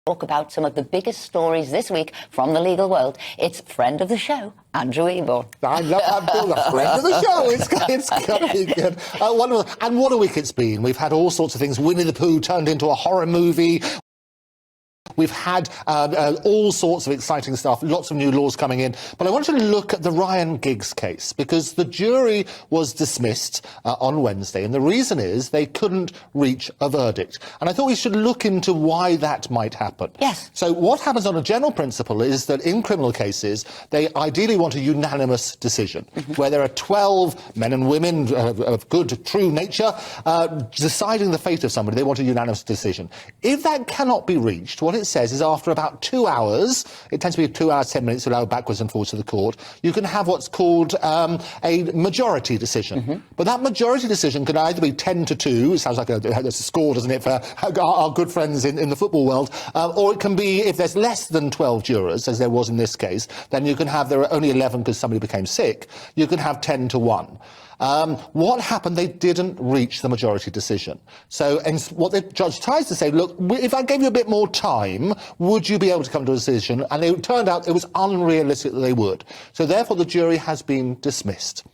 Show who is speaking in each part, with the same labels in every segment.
Speaker 1: Talk about some of the biggest stories this week from the legal world. It's friend of the show, Andrew Eborn.
Speaker 2: I love that, Bill, the friend of the show. It's going to be good. And what a week it's been. We've had all sorts of things. Winnie the Pooh turned into a horror movie. We've had all sorts of exciting stuff, lots of new laws coming in. But I want to look at the Ryan Giggs case, because the jury was dismissed on Wednesday, and the reason is they couldn't reach a verdict. And I thought we should look into why that might happen.
Speaker 1: Yes.
Speaker 2: So what happens on a general principle is that in criminal cases, they ideally want a unanimous decision, where there are 12 men and women of good, true nature deciding the fate of somebody. They want a unanimous decision. If that cannot be reached, what it says is after about 2 hours, it tends to be 2 hours, 10 minutes allowed backwards and forwards to the court, you can have what's called a majority decision. But that majority decision can either be 10-2, it sounds like a score, doesn't it, for our good friends in the football world, or it can be, if there's less than 12 jurors, as there was in this case, then you can have, there are only 11 because somebody became sick, you can have 10-1. What happened? They didn't reach the majority decision. So, and what the judge tries to say, look, if I gave you a bit more time, would you be able to come to a decision? And it turned out it was unrealistic that they would. So therefore, the jury has been dismissed.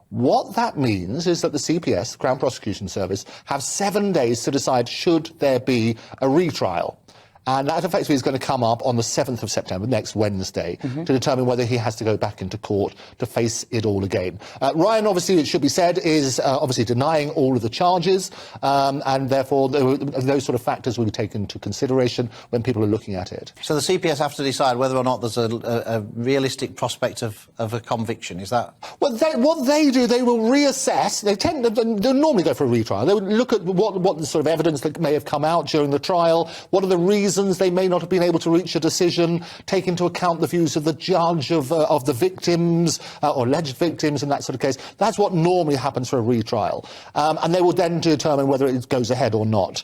Speaker 2: What that means is that the CPS, the Crown Prosecution Service, have 7 days to decide should there be a retrial. And that effectively is going to come up on the 7th of September, next Wednesday, to determine whether he has to go back into court to face it all again. Ryan, obviously, it should be said, is obviously denying all of the charges, and therefore those sort of factors will be taken into consideration when people are looking at it.
Speaker 3: So the CPS have to decide whether or not there's a realistic prospect of a conviction, is that?
Speaker 2: Well, what they do, they will reassess. They'll normally go for a retrial. They would look at what the sort of evidence that may have come out during the trial, what are the reasons they may not have been able to reach a decision, take into account the views of the judge, of the victims, or alleged victims in that sort of case. That's what normally happens for a retrial. And they will then determine whether it goes ahead or not.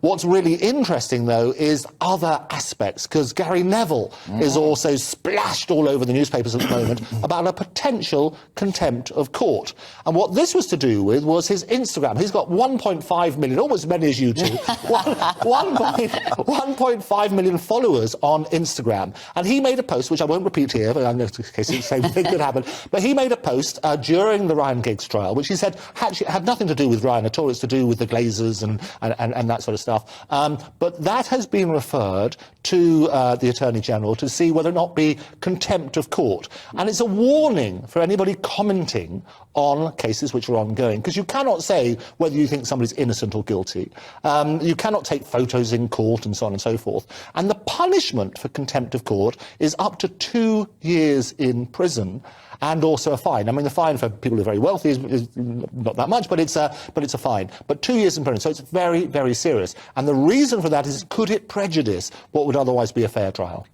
Speaker 2: What's really interesting, though, is other aspects, because Gary Neville is also splashed all over the newspapers at the moment about a potential contempt of court. And what this was to do with was his Instagram. He's got 1.5 million, almost as many as you two, 1.5 million followers on Instagram. And he made a post, which I won't repeat here, but in case the same thing could happen, but he made a post during the Ryan Giggs trial, which he said had nothing to do with Ryan at all. It's to do with the Glazers and that sort of stuff. But that has been referred to the Attorney General to see whether or not be contempt of court. And it's a warning for anybody commenting on cases which are ongoing, because you cannot say whether you think somebody's innocent or guilty. You cannot take photos in court and so on and so forth. And the punishment for contempt of court is up to 2 years in prison and also a fine. I mean, the fine for people who are very wealthy is not that much, but it's a fine. But 2 years in prison, so it's very, very serious. And the reason for that is, could it prejudice what would otherwise be a fair trial?